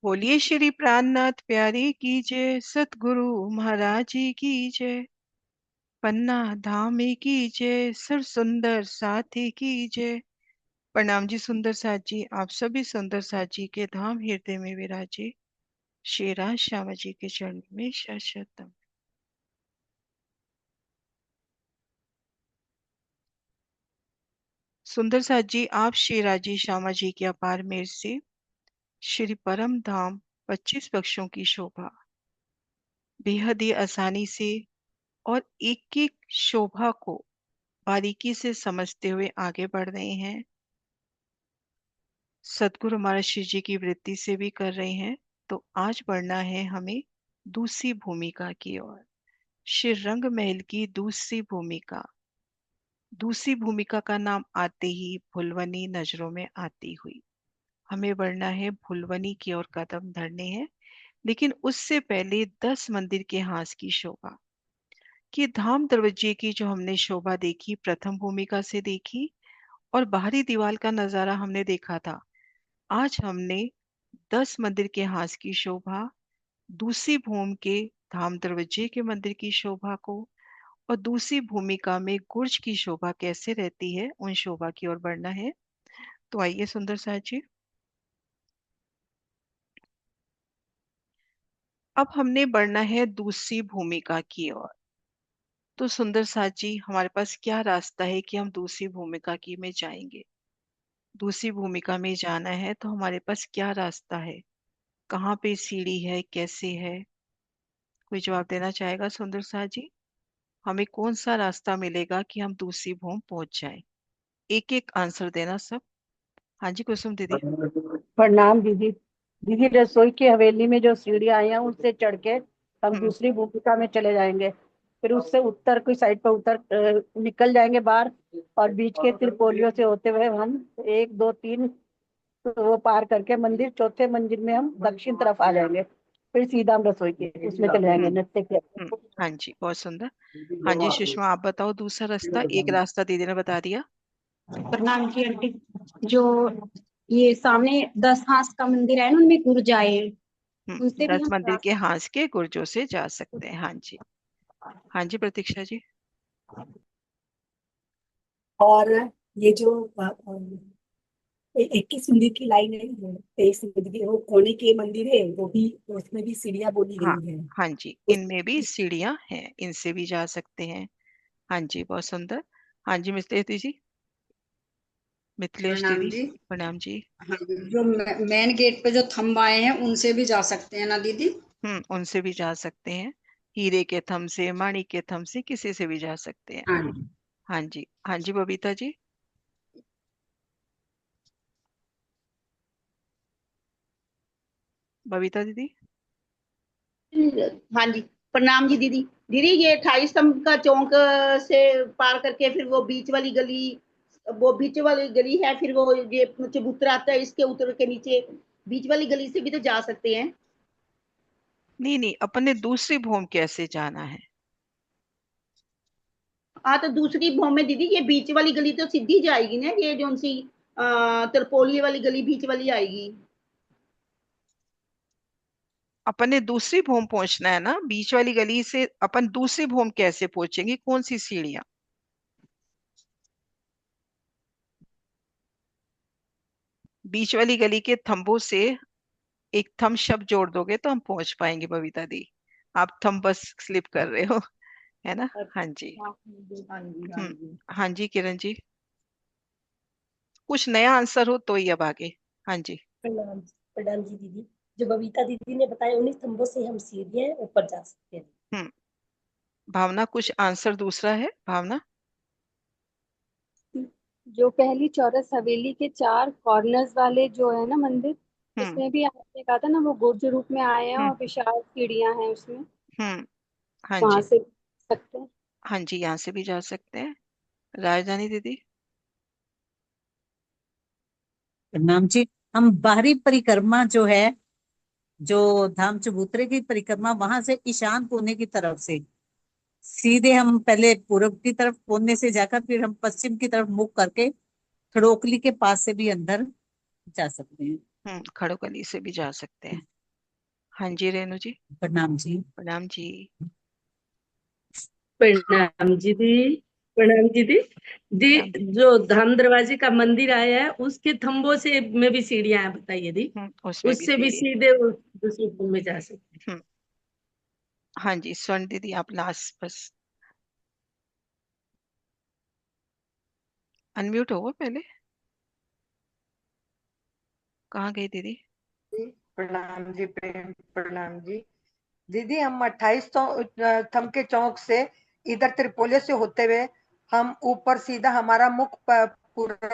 बोलिए श्री प्राणनाथ प्यारे की जय, सतगुरु महाराज जी की जय, पन्ना धामे की जय, सर सुंदर साथी की जय। प्रणाम जी सुंदर साथ जी, आप सभी सुंदर साथ जी के धाम हृदय में विराजे श्री राज श्यामा जी के चरण में शत शतम। सुंदर साथ जी, आप श्री राजी श्यामा जी की अपार मेहर से श्री परम धाम 25 पक्षों की शोभा बेहद ही आसानी से और एक एक शोभा को बारीकी से समझते हुए आगे बढ़ रहे हैं। सतगुरु महाराज श्री जी की वृत्ति से भी कर रहे हैं। तो आज बढ़ना है हमें दूसरी भूमिका की ओर, श्री रंग महल की दूसरी भूमिका। दूसरी भूमिका का नाम आते ही भुलवनी नजरों में आती हुई हमें बढ़ना है भुलवनी की ओर कदम धरने हैं। लेकिन उससे पहले 10 मंदिर के हास की शोभा कि धाम दरवाजे की जो हमने शोभा देखी प्रथम भूमिका से देखी और बाहरी दीवार का नजारा हमने देखा था। आज हमने 10 मंदिर के हास की शोभा, दूसरी भूमि के धाम दरवाजे के मंदिर की शोभा को और दूसरी भूमिका में गुर्ज की शोभा कैसे रहती है उन शोभा की ओर बढ़ना है। तो आइए सुंदर साथ जी, अब हमने बढ़ना है दूसरी भूमिका की ओर। तो सुंदर साथ जी, हमारे पास क्या रास्ता है कि हम दूसरी भूमिका की में जाएंगे? दूसरी भूमिका में जाना है तो हमारे पास क्या रास्ता है, कहाँ पे सीढ़ी है, कैसे है? कोई जवाब देना चाहेगा सुंदर साथ जी? हमें कौन सा रास्ता मिलेगा कि हम दूसरी भूमि पहुंच जाएं? एक एक आंसर देना सब। हाँ जी कुसुम दीदी। प्रणाम दीदी। दीदी, रसोई की हवेली में जो सीढ़ियां आई हैं उनसे चढ़ के हम हम्म। दूसरी भूमिका में चले जाएंगे। फिर उससे उत्तर की साइड पर निकल जाएंगे बाहर। और बीच के त्रिपोलियों से होते हुए हम एक दो तीन तो वो पार करके मंदिर चौथे मंजिल में हम दक्षिण तरफ आ जाएंगे। फिर सीधा हम रसोई के उसमें चले जाएंगे हम्म। नृत्य के। हाँ जी बहुत सुंदर। हाँ जी सुषमा, आप बताओ दूसरा रास्ता। एक रास्ता दीदी ने बता दिया। प्रणाम जी आंटी। जो ये सामने 10 हाथ का मंदिर है ना, उनमें गुरु आए हैं, उनसे भी 10 हम मंदिर के रास्ता। हांस के गुर्जों से जा सकते हैं। हाँ जी। हाँ जी प्रतीक्षा जी। और ये जो 21 मंदिर की लाइन है, 23 मंदिर वो कोने के मंदिर है, वो भी उसमें भी सीढ़ियां बोली हाँ। गई है। हाँ जी, उस इनमें भी सीढ़ियां हैं, इनसे भी जा सकते हैं। हाँ जी बहुत सुंदर। हाँ जी मिथिलेश दीदी। मिथिलेश प्रणाम दीदी। जी। प्रणाम जी। हाँ, जो मेन गेट पे जो थंब आए हैं उनसे भी जा सकते हैं ना दीदी? उनसे भी जा सकते हैं। हीरे के थम से, माणिक के थम से, किसी से भी जा सकते हैं। हाँ जी। हाँ जी। हाँ जी बबीता जी। बबीता दीदी। हाँ जी। प्रणाम जी दीदी। दीदी ये 28 स्तंभ का चौक से पार करके फिर वो बीच वाली गली है, फिर वो ये चबूतरा आता है, इसके उतर के नीचे बीच वाली गली से भी तो जा सकते हैं। नहीं नहीं, अपने दूसरी भूमि कैसे जाना है? हाँ तो दूसरी भूमि में दीदी ये बीच वाली गली तो सीधी जाएगी ना, ये जो सी तरपोली वाली गली बीच वाली आएगी। अपने दूसरी भूमि पहुंचना है ना, बीच वाली गली से अपन दूसरी भूमि कैसे पहुंचेंगे? कौन सी सीढ़ियां? बीच वाली गली के थंबों से एक थंब शब्द जोड़ दोगे तो हम पहुंच पाएंगे बबीता दी। आप थंब बस स्लिप कर रहे हो, है ना? हाँ जी। हाँ जी हाँ हम्म। जी। हाँ जी किरण जी। कुछ नया आंसर हो तो ही अब आगे। हाँ जी। प्रणाम प्रणाम जी दीदी। जो बबीता दीदी ने बताया उन्हीं स्तंभों से हम सीढ़ियां ऊपर जा सकते हैं। हम्म। भावना, कुछ आंसर दूसरा है भावना? जो पहली चौरस हवेली के 4 कॉर्नर्स वाले जो है ना मंदिर, हम्म। उसमें भी आपने कहा था ना वो गुर्ज रूप में आए हैं हम्म। और विशाल सीढ़ियां हैं उसमें, हम्म। हाँ वहां जी। से सकते हैं। हाँ जी, यहाँ से भी जा सकते हैं। राजधानी दीदी। प्रणाम जी। हम बाहरी परिक्रमा जो है, जो धाम चबूतरे की परिक्रमा, वहां से ईशान कोने की तरफ से सीधे हम पहले पूर्व की तरफ कोने से जाकर फिर हम पश्चिम की तरफ मुख करके खड़ोकली के पास से भी अंदर जा सकते हैं। खड़ोकली से भी जा सकते हैं। हाँ जी रेणु जी। प्रणाम जी। प्रणाम जी। प्रणाम जी दी। प्रणाम जी दी। दी, प्रणाम। जो धाम दरवाजे का मंदिर आया है उसके थंबों से में भी सीढ़ियां हैं, बताइए दी। उसमें भी उससे भी सीढ़ी। सीधे दूसरी रूम में जा सकते हम्म। हाँ जी स्वर्ण दीदी आप लास्ट बस अनम्यूट हो पहले। कहाँ गई दीदी? जी, प्रणाम जी, प्रेम प्रणाम जी। दीदी हम 28 थम के चौक से इधर त्रिपोलिया से होते हुए हम ऊपर सीधा हमारा मुख पूर्व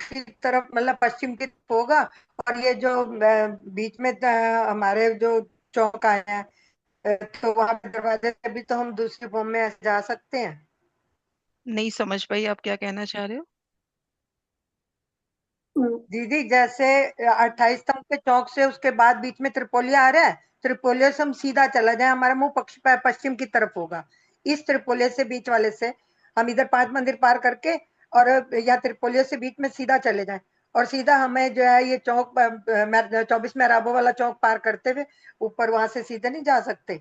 की तरफ मतलब पश्चिम की तरफ होगा, और ये जो बीच में हमारे जो चौक आए हैं तो वहां पे दरवाजे से भी तो हम दूसरी फॉर्म में ऐसे जा सकते हैं। नहीं समझ पाई आप क्या कहना चाह रहे हो? दीदी जैसे 28 स्तंभ के चौक से उसके बाद बीच में त्रिपोलिया आ रहा है, त्रिपोलिया से हम सीधा चला जाए हमारा मुंह पश्चिम की तरफ होगा। इस त्रिपोलिया से बीच वाले से हम इधर 5 मंदिर पार करके और या त्रिपोलिया से बीच में सीधा चले जाएं, और सीधा हमें जो है ये चौक 24 मेहराबों वाला चौक पार करते हुए ऊपर वहां से सीधे नहीं जा सकते।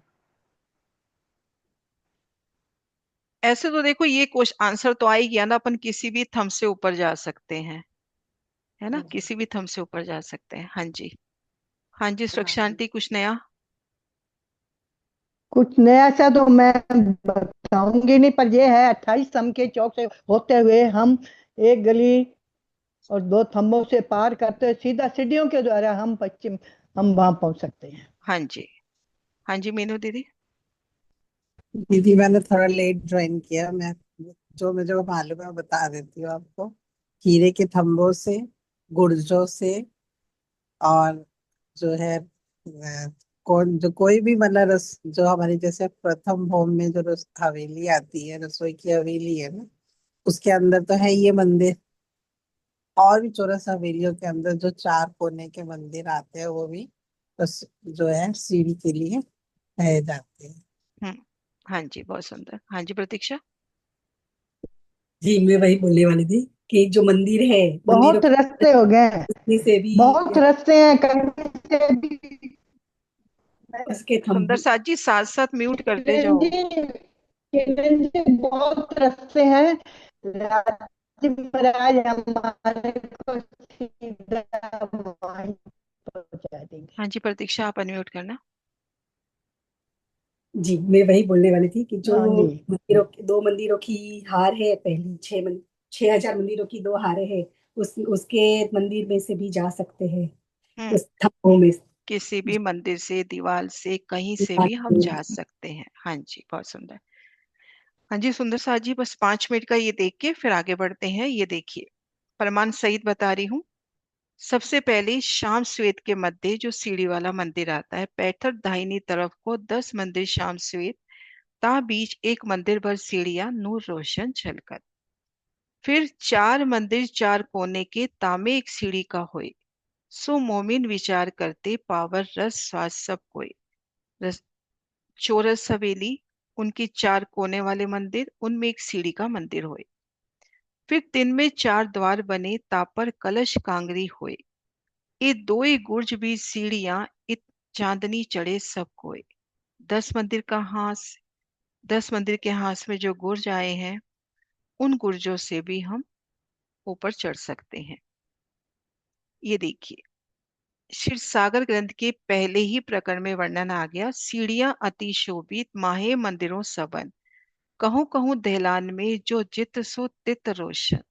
ऐसे तो देखो ये क्वेश्चन आंसर तो आ ही गया ना, अपन किसी भी थंब से ऊपर जा सकते हैं, है ना, हाँ जी, किसी भी थंब से ऊपर जा सकते हैं। हाँ जी। हाँ जी हाँ सुरक्षा जी। आंटी कुछ नया? कुछ नया सा तो मैं बताऊंगी नहीं, पर ये है 28 स्तंभ के चौक से होते हुए हम एक गली और दो थंबों से पार करते हुए सीधा सीढ़ियों के द्वारा हम वहां पहुंच सकते हैं। हाँ जी। हाँ जी मीनू दीदी। दीदी मैंने थोड़ा लेट ज्वाइन किया। मैं जो मुझे मालूम है वो बता देती हूँ आपको। हीरे के थंबों से, गुर्जों से, और जो है कौन जो कोई भी मतलब जो हमारी जैसे प्रथम होम में जो हवेली आती है, रसोई की हवेली है ना, उसके अंदर तो है ये मंदिर। और भी चौरस हवेलियों के अंदर जो चार कोने के मंदिर आते हैं वो भी बस जो है सीढ़ी के लिए रह जाते हैं। हम्म। हाँ जी बहुत सुंदर। हाँ जी प्रतीक्षा। जी मैं वही बोलने वाली थी कि जो मंदिर है, मंदिरों बहुत रास्ते हो गए हैं, के से भी बहुत रास्ते हैं, कहीं से भी। उसके सुंदर थंब। साथ जी साथ साथ म्यूट करते किरण जाओ। जी, किरण जी बहुत रास्ते हैं। राजीव महाराज हमारे को सीधा वहीं पहुंचा देंगे। हाँ जी प्रतीक्षा आप अनम्यूट करना। जी मैं वही बोलने वाली थी कि जो हाँ जी। दो मंदिरों की हार है, पहली 6,000 मंदिरों की दो हारें हैं। उसके मंदिर में से भी जा सकते हैं, हम्म। उस थंबों में किसी भी मंदिर से दीवार से कहीं से भी हम जा से। सकते हैं। हाँ जी बहुत सुंदर। हाँ जी सुंदर साथ जी बस 5 मिनट का ये देख के फिर आगे बढ़ते हैं। ये देखिए प्रमाण सहित बता रही हूँ। सबसे पहले शाम श्वेत के मध्य जो सीढ़ी वाला मंदिर आता है, पैथर दाहिनी तरफ को 10 मंदिर शाम श्वेत, ता बीच एक मंदिर भर सीढ़ियां नूर रोशन झलकत। फिर 4 मंदिर 4 कोने के तामे एक सीढ़ी का होए, सो मोमिन विचार करते पावर रस स्वाद सब कोई। रस चौरस हवेली, उनकी 4 कोने वाले मंदिर, उनमें एक सीढ़ी का मंदिर होए। फिर 3 में 4 द्वार बने, तापर कलश कांगरी होए। ये दो ही गुर्ज भी सीढ़ियां, इत चांदनी चढ़े सब कोई। 10 मंदिर का हास 10 मंदिर के हास में जो गुर्ज आए हैं, उन गुर्जों से भी हम ऊपर चढ़ सकते हैं। ये देखिए क्षीर सागर ग्रंथ के पहले ही प्रकरण में वर्णन आ गया। सीढ़ियां अति शोभित माहे मंदिरों सबन, कहूं कहूं दहलान में जो जित सो तित रोशन।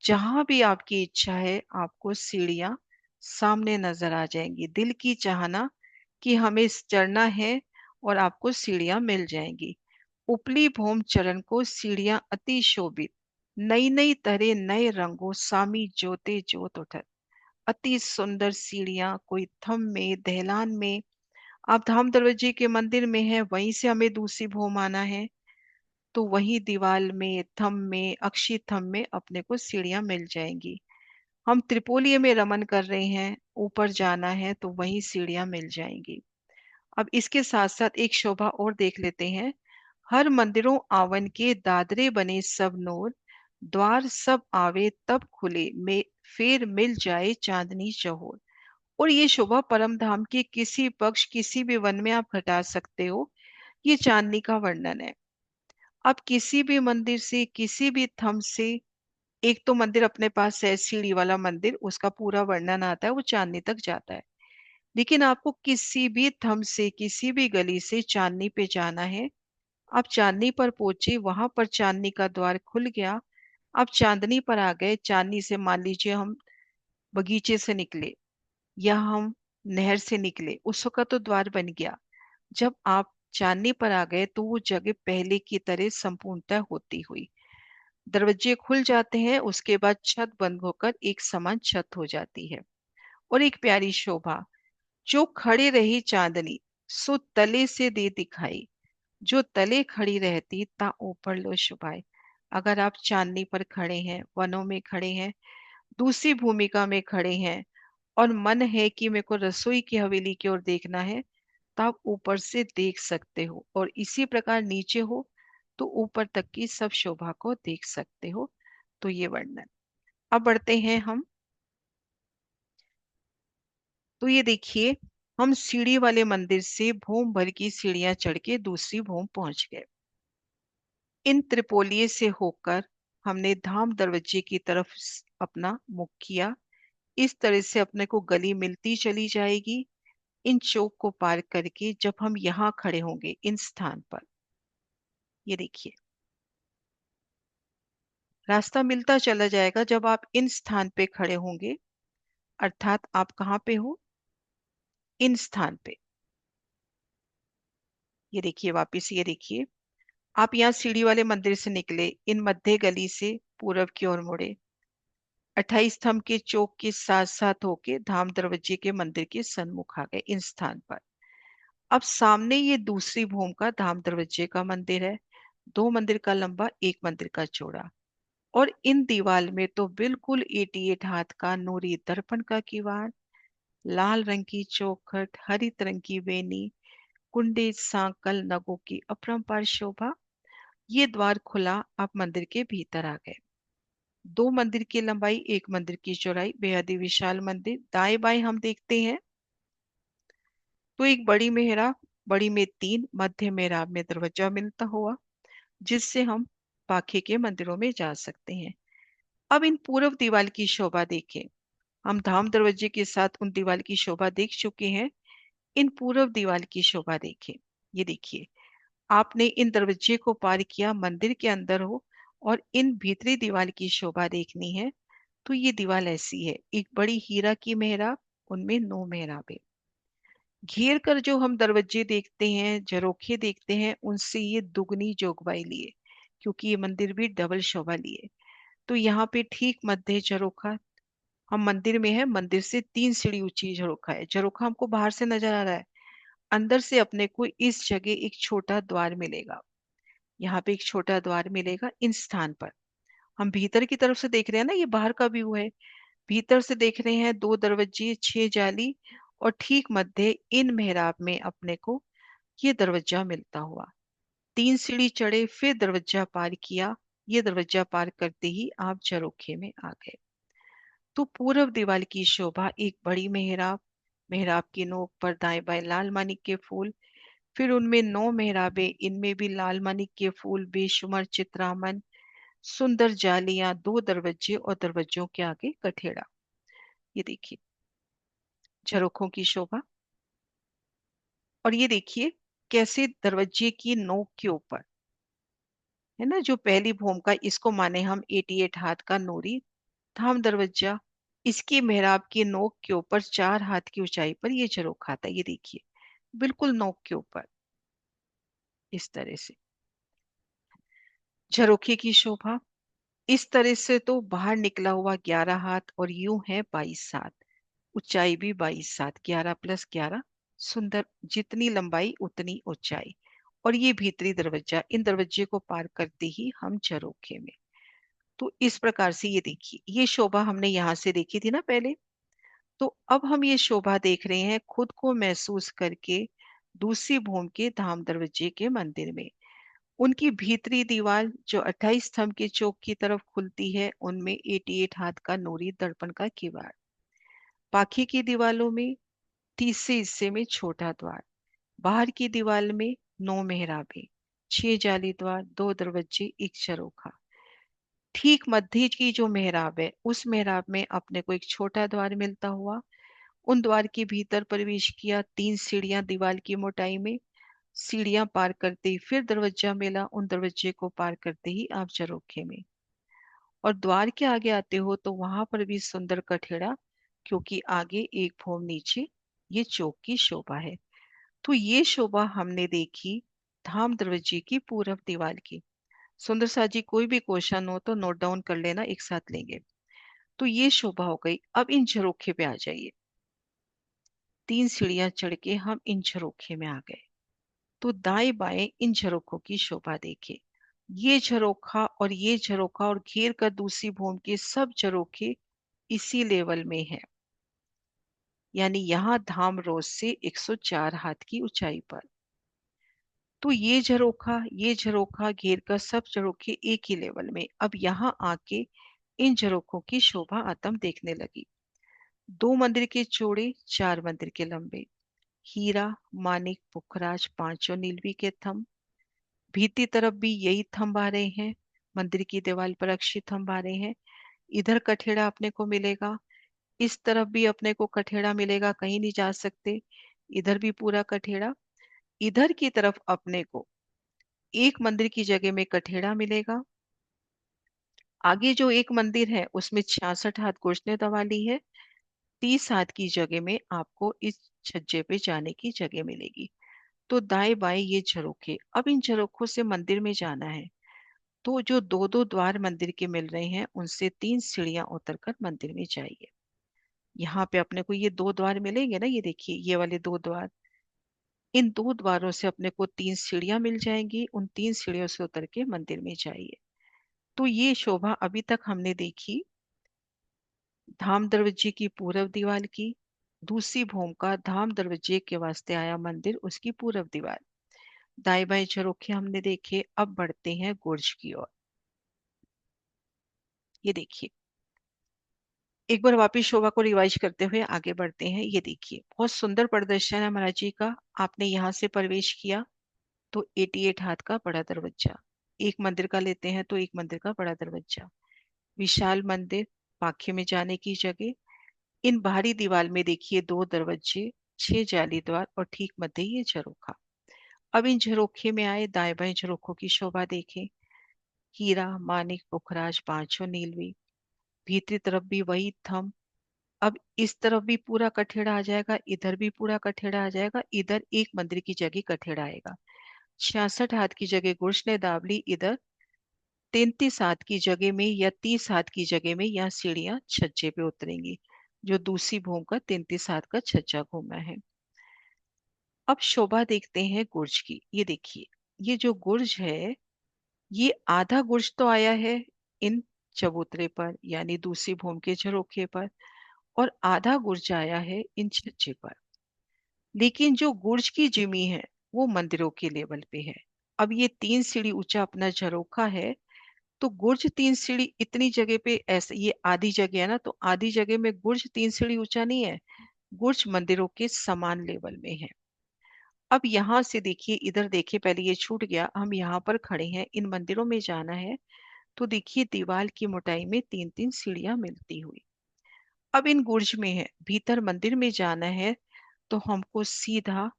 जहां भी आपकी इच्छा है आपको सीढ़ियां सामने नजर आ जाएंगी। दिल की चाहना कि हमें चढ़ना है और आपको सीढ़ियां मिल जाएंगी। उपली भौम चरण को सीढ़ियां अति शोभित, नई नई तरह नए रंगों सामी जोते जोत उठत। अति सुंदर सीढ़ियां कोई थम में दहलान में, आप धाम दरवाजे के मंदिर में है, वहीं से हमें दूसरी भौम आना है तो वही दीवार में थम में अक्षी थम में अपने को सीढ़ियां मिल जाएंगी। हम त्रिपोलिये में रमन कर रहे हैं, ऊपर जाना है तो वही सीढ़ियां मिल जाएंगी। अब इसके साथ साथ एक शोभा और देख लेते हैं। हर मंदिरों आवन के दादरे बने सब नूर, द्वार सब आवे तब खुले में, फेर मिल जाए चांदनी चहोर। और ये शोभा परम धाम के किसी पक्ष किसी भी वन में आप घटा सकते हो। ये चांदनी का वर्णन है। अब किसी भी मंदिर से, किसी भी थंब से, एक तो मंदिर अपने पास है सीढ़ी वाला मंदिर, उसका पूरा वर्णन आता है, वो चांदनी तक जाता है। लेकिन आपको किसी भी थंब से, किसी भी गली से चांदनी पे जाना है। आप चांदनी पर पहुंचे, वहां पर चांदनी का द्वार खुल गया। आप चांदनी पर आ गए। चांदनी से मान लीजिए हम बगीचे से निकले या हम नहर से निकले, उस वक्त तो द्वार बन गया। जब आप चांदनी पर आ गए तो वो जगह पहले की तरह संपूर्णतः होती हुई, दरवाजे खुल जाते हैं। उसके बाद छत बंद होकर एक समान छत हो जाती है। और एक प्यारी शोभा, जो खड़े रही चांदनी सो तले से दे दिखाई, जो तले खड़ी रहती ता ऊपर लो शुभाए। अगर आप चांदनी पर खड़े हैं, वनों में खड़े हैं, दूसरी भूमिका में खड़े हैं, और मन है कि मेरे को रसोई की हवेली की ओर देखना है, तो आप ऊपर से देख सकते हो। और इसी प्रकार नीचे हो तो ऊपर तक की सब शोभा को देख सकते हो। तो ये वर्णन। अब बढ़ते हैं हम। तो ये देखिए, हम सीढ़ी वाले मंदिर से भूम भर की सीढ़ियां चढ़ के दूसरी भूम पहुंच गए। इन त्रिपोलिये से होकर हमने धाम दरवाजे की तरफ अपना मुख किया। इस तरह से अपने को गली मिलती चली जाएगी। इन चौक को पार करके जब हम यहाँ खड़े होंगे इन स्थान पर, ये देखिए रास्ता मिलता चला जाएगा। जब आप इन स्थान पे खड़े होंगे, अर्थात आप कहाँ पे हो, इन स्थान पे। ये देखिए, वापिस ये देखिए, आप यहाँ सीढ़ी वाले मंदिर से निकले, इन मध्य गली से पूरब की ओर मुड़े, 28 स्तंभ के चौक के साथ साथ होके धाम दरवाजे के मंदिर के सन्मुख आ गए इन स्थान पर। अब सामने ये दूसरी भूम का धाम दरवाजे का मंदिर है। 2 मंदिर का लंबा, 1 मंदिर का चौड़ा। और इन दीवाल में तो बिल्कुल 88 हाथ का नूरी दर्पण का किवाड़, लाल रंग की चौखट, हरित रंग की वेनी, कुंडे सांकल नगों की अपरंपार शोभा। ये द्वार खुला, आप मंदिर के भीतर आ गए। 2 मंदिर की लंबाई, 1 मंदिर की चौड़ाई, बेहद ही विशाल मंदिर। दाएं बाएं हम देखते हैं तो एक बड़ी मेहराब, बड़ी में 3, मध्य मेहराब में दरवाजा मिलता हुआ, जिससे हम बाकी के मंदिरों में जा सकते हैं। अब इन पूर्व दीवार की शोभा देखें। हम धाम दरवाजे के साथ उन दीवार की शोभा देख चुके हैं। इन पूर्व दीवार की शोभा देखें। ये देखिए, आपने इन दरवाजे को पार किया, मंदिर के अंदर हो, और इन भीतरी दीवार की शोभा देखनी है। तो ये दीवार ऐसी है, एक बड़ी हीरा की मेहराब, उनमें 9 मेहराबें। घेर कर जो हम दरवाजे देखते हैं, झरोखे देखते हैं, उनसे ये दुगनी जोगवाई लिए, क्योंकि ये मंदिर भी डबल शोभा लिए। तो यहाँ पे ठीक मध्य झरोखा, हम मंदिर में है, मंदिर से 3 सीढ़ी ऊंची झरोखा है। झरोखा हमको बाहर से नजर आ रहा है, अंदर से अपने को इस जगह एक छोटा द्वार मिलेगा। यहाँ पे एक छोटा द्वार मिलेगा इन स्थान पर। हम भीतर की तरफ से देख रहे हैं ना, ये बाहर का व्यू है। भीतर से देख रहे हैं 2 दरवाजे, 6 जाली, और ठीक मध्य इन मेहराब में अपने को ये दरवाजा मिलता हुआ। 3 सीढ़ी चढ़े, फिर दरवाजा पार किया। ये दरवाजा पार करते ही आप झरोखे में आ गए। तो पूर्व दीवार की शोभा, एक बड़ी मेहराब, मेहराब की नोक पर दाएं बाएं लाल मानिक के फूल, फिर उनमें 9 मेहराबें, इनमें भी लाल मानिक के फूल, बेशुमार चित्रामन, सुंदर जालियां, 2 दरवाजे, और दरवाजों के आगे कठेड़ा। ये देखिए झरोखों की शोभा। और ये देखिए कैसे दरवाजे की नोक के ऊपर है ना, जो पहली भूम का, इसको माने हम 88 हाथ का नूरी धाम दरवाजा, इसकी मेहराब की नोक के ऊपर 4 हाथ की ऊंचाई पर ये झरोखा था। ये देखिए बिल्कुल नोक के ऊपर इस तरह से झरोखे की शोभा। इस तरह से तो बाहर निकला हुआ 11 हाथ, और यूं है 22 हाथ, ऊंचाई भी 22 हाथ, 11 + 11, सुंदर, जितनी लंबाई उतनी ऊंचाई। और ये भीतरी दरवाजा, इन दरवाजे को पार करते ही हम झरोखे में। तो इस प्रकार से ये देखिए, ये शोभा हमने यहाँ से देखी थी ना पहले। तो अब हम ये शोभा देख रहे हैं खुद को महसूस करके दूसरी भूम के धाम दरवाजे के मंदिर में। उनकी भीतरी दीवार जो 28 स्तंभ के चौक की तरफ खुलती है, उनमें 88 हाथ का नूरी दर्पण का किवाड़। पाखी की दीवालों में तीसरे हिस्से में छोटा द्वार, बाहर की दीवार में 9 मेहराबें, 6 जाली द्वार, 2 दरवाजे, एक झरोखा। ठीक मध्य की जो मेहराब है, उस मेहराब में अपने को एक छोटा द्वार मिलता हुआ। उन द्वार के भीतर प्रवेश किया, 3 सीढ़ियां दीवार की मोटाई में। सीढ़ियां पार करते ही फिर दरवाजा मिला, उन दरवाजे को पार करते ही आप झरोखे में। और द्वार के आगे आते हो तो वहां पर भी सुंदर कठेड़ा, क्योंकि आगे एक भोम नीचे ये चौक की शोभा है। तो ये शोभा हमने देखी धाम दरवाजे की पूरब दीवार की। सुंदर सा जी, कोई भी क्वेश्चन हो तो नोट डाउन कर लेना, एक साथ लेंगे। तो ये शोभा हो गई। अब इन झरोखे पे आ जाइए। 3 सीढ़ियां चढ़ के हम इन झरोखे में आ गए। तो दाएं बाएं इन झरोखों की शोभा देखिए। ये झरोखा और ये झरोखा और घेर का दूसरी भूमि के सब झरोखे इसी लेवल में है, यानी यहाँ धाम रोज से 104 हाथ की ऊंचाई पर। तो ये झरोखा घेर का सब झरोखे एक ही लेवल में। अब यहाँ आके इन झरोखों की शोभा आतम देखने लगी। 2 मंदिर के चौड़े, 4 मंदिर के लंबे, हीरा मानिक पुखराज पांचों नीलवी के थंब। भीती तरफ भी यही थंब आ रहे हैं, मंदिर की दीवार पर अक्षी थंब आ रहे हैं। इधर कठेड़ा अपने को मिलेगा, इस तरफ भी अपने को कठेड़ा मिलेगा, कहीं नहीं जा सकते। इधर भी पूरा कठेड़ा। इधर की तरफ अपने को एक मंदिर की जगह में कठेड़ा मिलेगा। आगे जो एक मंदिर है उसमें 66 हाथ गोशने दवाली है। 30 हाथ की जगह में आपको इस छज्जे पे जाने की जगह मिलेगी। तो दाएं बाएं ये झरोखे। अब इन झरोखों से मंदिर में जाना है। तो जो 2-2 द्वार मंदिर के मिल रहे हैं, उनसे 3 सीढ़ियां उतरकर मंदिर में जाइए। यहाँ पे अपने को ये 2 द्वार मिलेंगे ना, ये देखिए ये वाले 2 द्वार। इन 2 द्वारों से अपने को 3 सीढ़ियां मिल जाएंगी। उन 3 सीढ़ियों से उतर के मंदिर में जाइए। तो ये शोभा अभी तक हमने देखी धाम दरवाजे की पूरब दीवार की। दूसरी भूमि का धाम दरवाजे के वास्ते आया मंदिर, उसकी पूरब दीवार। दाएं बाएं झरोखे हमने देखे। अब बढ़ते हैं गुर्ज की ओर। ये देखिए, एक बार वापिस शोभा को रिवाइज करते हुए आगे बढ़ते हैं। ये देखिए, बहुत सुंदर प्रदर्शन है महाराज जी का। आपने यहाँ से प्रवेश किया तो 88 हाथ का बड़ा दरवाजा, एक मंदिर का लेते हैं तो एक मंदिर का बड़ा दरवाजा, विशाल मंदिर, पाखे में जाने की जगह। इन बाहरी दीवार में देखिए 2 दरवाजे, 6 जाली द्वार और ठीक मध्य ये झरोखा। अब इन झरोखे में आए, दाएं बाएं झरोखों की शोभा देखें। हीरा मानिक पुखराज पांचों नीलवी। भीतरी तरफ भी वही थम। अब इस तरफ भी पूरा कठेड़ा आ जाएगा, इधर भी पूरा कठेड़ा आ जाएगा। इधर एक मंदिर की जगह कठेड़ा आएगा। 66 हाथ की जगह गुर्जने दावली, इधर 33 हाथ की जगह में या 30 हाथ की जगह में यहाँ सीढ़ियां छज्जे पे उतरेंगी, जो दूसरी भूमि का 33 हाथ का छज्जा घूमा है। अब शोभा देखते हैं गुर्ज की। ये देखिए, ये जो गुर्ज है, ये आधा गुर्ज तो आया है इन चबूतरे पर, यानी दूसरी भूमि के झरोखे पर, और आधा गुर्ज आया है इन छज्जे पर। लेकिन जो गुर्ज की जिमी है वो मंदिरों के लेवल पे है। अब ये 3 सीढ़ी ऊंचा अपना झरोखा है, तो गुर्ज 3 सीढ़ी इतनी जगह पे, ऐसे ये आधी जगह है ना, तो आधी जगह में गुर्ज 3 सीढ़ी ऊंचा नहीं है। गुर्ज मंदिरों के समान लेवल में है। अब यहाँ से देखिए, इधर देखिए, पहले ये छूट गया, हम यहाँ पर खड़े हैं, इन मंदिरों में जाना है। तो देखिए दीवार की मोटाई में 3-3 सीढ़ियां मिलती हुई। अब इन गुर्ज में है, भीतर मंदिर में जाना है तो हमको सीधा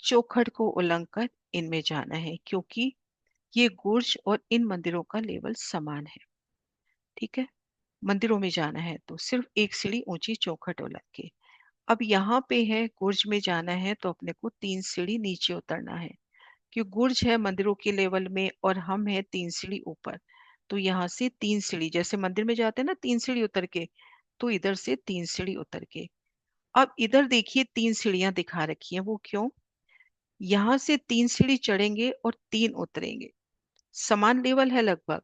चौखट को उल्लंघ कर इनमें जाना है, क्योंकि ये गुर्ज और इन मंदिरों का लेवल समान है। ठीक है, मंदिरों में जाना है तो सिर्फ एक सीढ़ी ऊंची चौखट उलट के। अब यहाँ पे है गुर्ज में जाना है तो अपने को 3 सीढ़ी नीचे उतरना है, क्योंकि गुर्ज है मंदिरों के लेवल में और हम है 3 सीढ़ी ऊपर। तो यहाँ से 3 सीढ़ी, जैसे मंदिर में जाते हैं ना 3 सीढ़ी उतर के, तो इधर से 3 सीढ़ी उतर के। अब इधर देखिए 3 सीढ़ियां दिखा रखी हैं, वो क्यों? यहाँ से 3 सीढ़ी चढ़ेंगे और 3 उतरेंगे, समान लेवल है लगभग।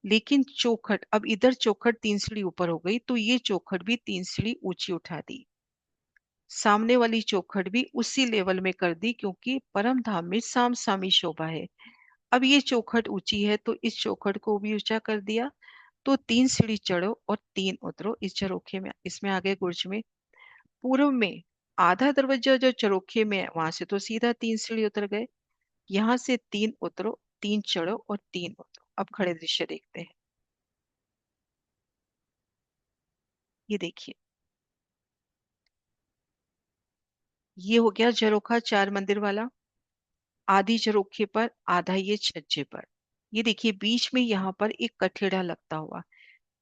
लेकिन चौखट, अब इधर चौखट 3 सीढ़ी ऊपर हो गई, तो ये चौखट भी 3 सीढ़ी ऊंची उठा दी। सामने वाली चौखट भी उसी लेवल में कर दी, क्योंकि परम धाम में साम सामी शोभा है। अब ये चौखट ऊंची है तो इस चौखट को भी ऊंचा कर दिया। तो 3 सीढ़ी चढ़ो और 3 उतरो इस झरोखे में। इसमें आगे गुर्ज में पूर्व में आधा दरवाजा जो झरोखे में है वहां से तो सीधा 3 सीढ़ी उतर गए। यहाँ से 3 उतरो, 3 चढ़ो और 3 उतरो। अब खड़े दृश्य देखते हैं। ये देखिए, ये हो गया झरोखा 4 मंदिर वाला। आधी झरोखे पर, आधा ये छज्जे पर। ये देखिए बीच में यहाँ पर एक कठेड़ा लगता हुआ।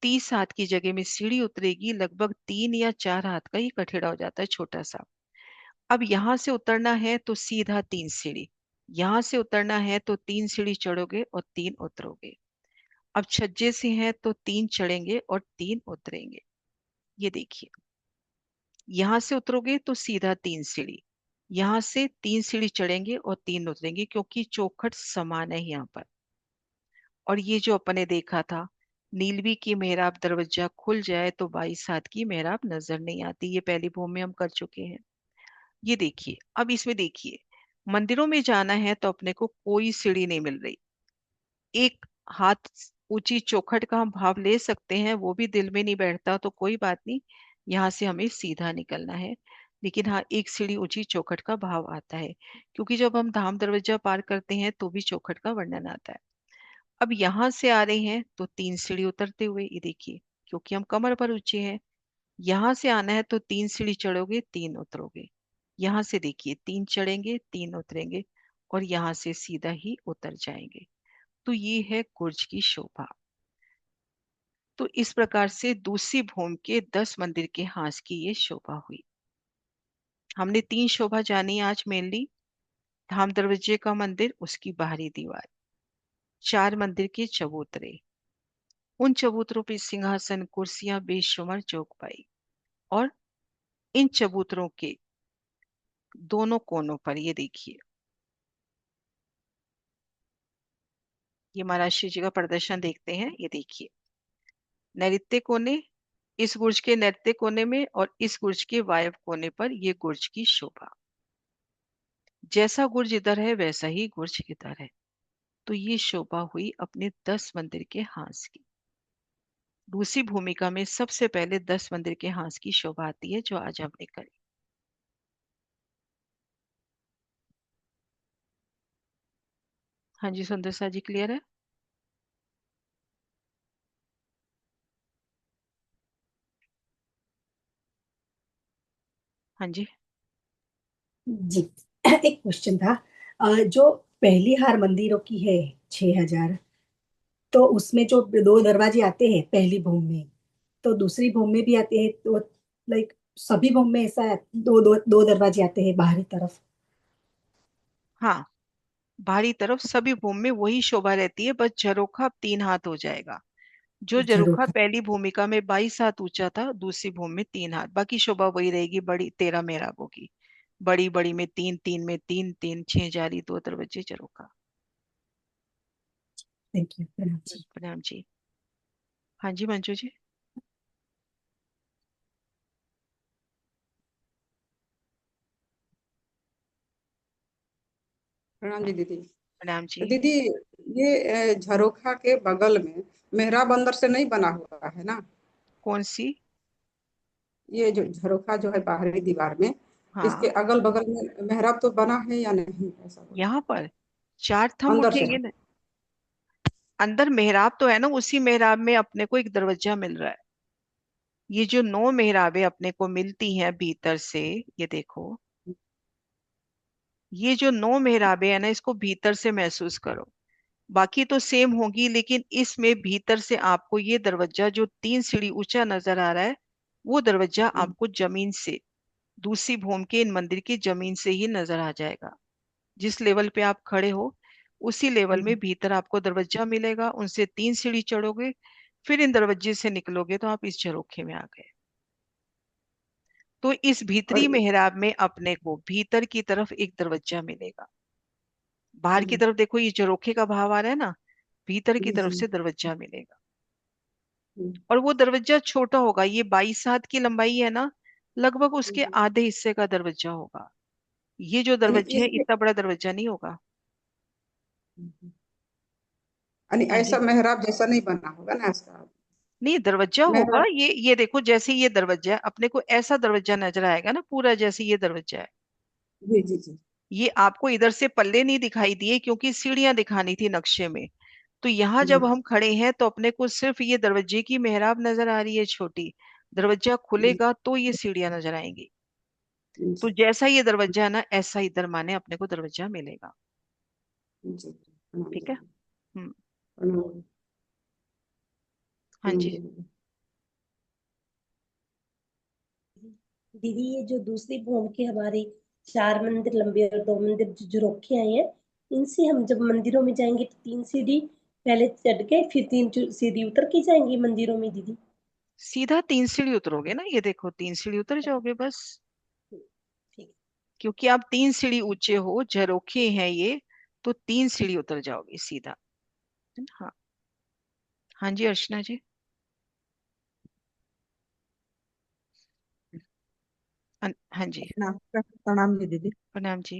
30 हाथ की जगह में सीढ़ी उतरेगी, लगभग 3 या 4 हाथ का ये कठेड़ा हो जाता है, छोटा सा। अब यहाँ से उतरना है तो सीधा 3 सीढ़ी, यहाँ से उतरना है तो 3 सीढ़ी चढ़ोगे और 3 उतरोगे। अब छज्जे से है तो 3 चढ़ेंगे और 3 उतरेंगे। ये देखिए, यहाँ से उतरोगे तो सीधा 3 सीढ़ी, यहाँ से 3 सीढ़ी चढ़ेंगे और 3 उतरेंगे, क्योंकि चौखट समान है यहाँ पर। और ये जो अपने देखा था, नीलवी की मेहराब दरवाजा खुल जाए तो 22 हाथ की मेहराब नजर नहीं आती, ये पहली भूमि में हम कर चुके हैं। ये देखिए, अब इसमें देखिए, मंदिरों में जाना है तो अपने को कोई सीढ़ी नहीं मिल रही। 1 हाथ ऊंची चौखट का हम भाव ले सकते हैं, वो भी दिल में नहीं बैठता तो कोई बात नहीं, यहाँ से हमें सीधा निकलना है। लेकिन हाँ, 1 सीढ़ी ऊंची चौखट का भाव आता है, क्योंकि जब हम धाम दरवाजा पार करते हैं तो भी चौखट का वर्णन आता है। अब यहाँ से आ रहे हैं तो 3 सीढ़ी उतरते हुए, ये देखिए, क्योंकि हम कमर पर ऊंचे हैं। यहाँ से आना है तो 3 सीढ़ी चढ़ोगे, 3 उतरोगे। यहाँ से देखिए, 3 चढ़ेंगे, 3 उतरेंगे और यहाँ से सीधा ही उतर जाएंगे। तो ये है गुर्ज की शोभा। तो इस प्रकार से दूसरी भूमि के 10 मंदिर के हास की ये शोभा हुई। हमने 3 शोभा जानी आज मेनली। धाम दरवाजे का मंदिर, उसकी बाहरी दीवार, 4 मंदिर के चबूतरे, उन चबूतरों पे सिंहासन, कुर्सियां बेशुमार जोग पाई, और इन चबूतरों के दोनों कोनों पर ये देखिए, ये महाराष्ट्र जी का प्रदर्शन देखते हैं। ये देखिए, नैऋत्य कोने, इस गुर्ज के नैऋत्य कोने में और इस गुर्ज के वायव्य कोने पर ये गुर्ज की शोभा। जैसा गुर्ज इधर है वैसा ही गुर्ज इधर है। तो ये शोभा हुई अपने 10 मंदिर के हास की। दूसरी भूमिका में सबसे पहले 10 मंदिर के हास की शोभा आती है, जो आज हमने करी। हाँ जी सुंदर सा जी, क्लियर है? हाँ जी। जी। एक क्वेश्चन था। जो पहली हार मंदिरों की है 6,000, तो उसमें जो 2 दरवाजे आते हैं पहली भूमि में, तो दूसरी भूमि में भी आते हैं, तो लाइक सभी भूमि में ऐसा है, दो दरवाजे आते हैं बाहरी तरफ? हाँ, बाहरी तरफ सभी भूमि में वही शोभा रहती है, बस झरोखा अब 3 हाथ हो जाएगा। जो झरोखा झरोखा। पहली भूमिका में 22 हाथ ऊंचा था, दूसरी भूमि में 3 हाथ, बाकी शोभा वही रहेगी। बड़ी 13 मेहराबों की, बड़ी बड़ी में 3, 3 में 3, 3, 6 जाली, 2 दरवाजे, झरोखा। थैंक यू प्रणाम जी। प्रणाम जी। हाँ जी मंजू जी। प्रणाम जी दीदी। प्रणाम तो जी। दीदी, ये झरोखा के बगल में मेहराब अंदर से नहीं बना हुआ है ना? कौन सी? ये जो झरोखा जो है बाहरी दीवार में, इसके हाँ, अगल बगल में मेहराब तो बना है या नहीं, ऐसा बोल यहाँ पर 4 थंब अंदर से? उठेंगे ना। अंदर मेहराब तो है ना, उसी मेहराब में अपने को एक दरवाजा मिल रहा है। ये जो 9 मेहराबें अपने को मिलती हैं भीतर से, ये देखो, ये जो 9 मेहराबें है ना, इसको भीतर से महसूस करो। बाकी तो सेम होगी, लेकिन इसमें भीतर से आपको ये दरवाजा जो 3 सीढ़ी ऊंचा नजर आ रहा है, वो दरवाजा आपको जमीन से, दूसरी भूमि के इन मंदिर की जमीन से ही नजर आ जाएगा। जिस लेवल पे आप खड़े हो, उसी लेवल में भीतर आपको दरवाजा मिलेगा। उनसे 3 सीढ़ी चढ़ोगे, फिर इन दरवाजे से निकलोगे तो आप इस झरोखे में आ गए। तो इस और भीतरी मेहराब में अपने को भीतर की तरफ एक दरवाजा मिलेगा। बाहर की तरफ देखो, ये झरोखे का भाव आ रहा है ना, भीतर की जी तरफ जी। से दरवाजा मिलेगा। और वो दरवाजा छोटा होगा, ये 22 हाथ की लंबाई है ना, लगभग उसके आधे हिस्से का दरवाजा होगा। ये जो यानी दरवाजे है, इसमें इतना बड़ा दरवाजा नहीं होगा। यानी हाँ ऐसा जी। मेहराब जैसा नहीं बना होगा ना इसका? नहीं, दरवाजा होगा मेहराब ये देखो, जैसे ये दरवाजा है अपने को ऐसा दरवाजा नजर आएगा ना पूरा, जैसे ये दरवाजा है। जी जी जी ये आपको इधर से पल्ले नहीं दिखाई दिए क्योंकि सीढ़ियां दिखानी थी नक्शे में। तो यहाँ जब हम्म, हम खड़े हैं तो अपने को सिर्फ ये दरवाजे की मेहराब नजर आ रही है छोटी। दरवाजा खुलेगा तो ये सीढ़ियां नजर आएंगी। तो जी जैसा ये दरवाजा है ना, ऐसा इधर माने अपने को दरवाजा मिलेगा। जी प्रणाम ठीक है। दीदी हम्म। प्रणाम हाँ जी। दीदी। दीदी ये जो दूसरी भूमि के हमारे 4 मंदिर लंबे और 2 मंदिर जो झरोखे आए हैं, इनसे हम जब मंदिरों में जाएंगे तो 3 सीढ़ी पहले चढ़ के फिर 3 सीढ़ी उतर के जाएंगे मंदिरों में दीदी? सीधा 3 सीढ़ी उतरोगे ना, ये देखो 3 सीढ़ी उतर जाओगे बस। ठीक। क्योंकि आप 3 सीढ़ी ऊंचे हो, झरोखे हैं ये, तो 3 सीढ़ी उतर जाओगे सीधा। है ना? हाँ। हाँ जी अर्चना जी। हाँ जी। प्रणाम प्रणाम जी दीदी। प्रणाम जी।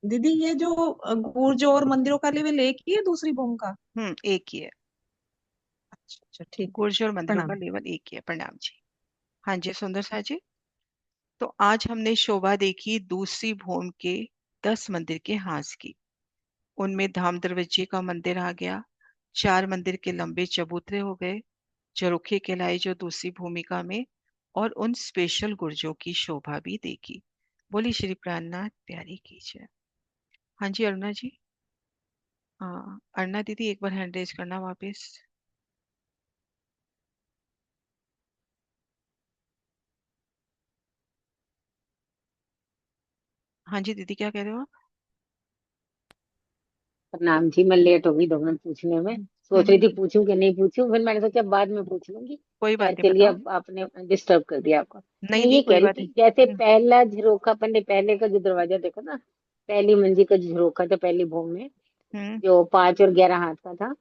दीदी ये जो गुर्जो और मंदिरों का लेवल एक ही है दूसरी बहू का? एक ही है। अच्छा अच्छा ठीक है। गुर्जर और मंदिरों का प्रणाम। लेवल एक ही है। प्रणाम जी। हाँ जी सुंदर सा जी। तो आज हमने शोभा देखी दूसरी भूमि के 10 मंदिर के हास की। उनमें धाम दरवाजे का मंदिर आ गया, 4 मंदिर के लंबे चबूतरे हो गए, झरोखे कहलाए जो दूसरी भूमिका में, और उन स्पेशल गुर्जों की शोभा भी देखी। बोली श्री प्राणनाथ प्यारी की जय। हाँ जी अरुणा जी। हाँ अरुणा दीदी एक बार हैंड रेज करना वापस। हाँ जी दीदी क्या कह रहे हो आप? प्रणाम जी। मैं लेट हो गई 2 मिनट पूछने में। सोच रही थी पूछूं कि नहीं पूछूं, फिर मैंने सोचा बाद में पूछ लूंगी। कोई बात खैर नहीं, चलिए, बताओ। अब आपने डिस्टर्ब कर दिया आपको। नहीं मैं नहीं ये कोई कह रही बात थी, नहीं। जैसे पहला झरोखा अपन ने पहले का जो दरवाजा देखा ना, पहली मंजिल का झरोखा था पहली भूमि में, हम्म। जो 5 और 11 हाथ का था।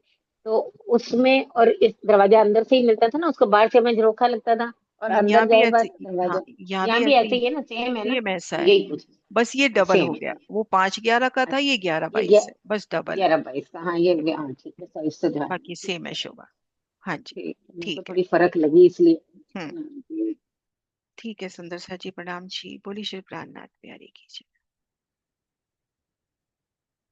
तो उसमें और इस दरवाजा अंदर से ही मिलता था ना, उसको बाहर से हमें झरोखा लगता था, और अंदर यहाँ भी जाए ऐसे। बार हाँ दरवाजा। यहाँ भी यहाँ भी ऐसे ऐसे ही। ही है ना, सेम है ना? सेम ऐसा है। यही पूछ। बस ये डबल हो सेम गया, है। वो 5/11 का था, ये ग्यारह ये बाईस है, बस डबल है। 11-22 का, हाँ ये हाँ ठीक है, सही से ध्यान बाकी है, ठीक सेम है है। शोभा। हाँ जी। ठीक है, मेरे को ठीक है। थोड़ी फर्क लगी इसलिए। हम्म। हाँ, ठीक है सुंदर सा जी। प्रणाम जी। बोली श्री प्राणनाथ प्यारी की जय।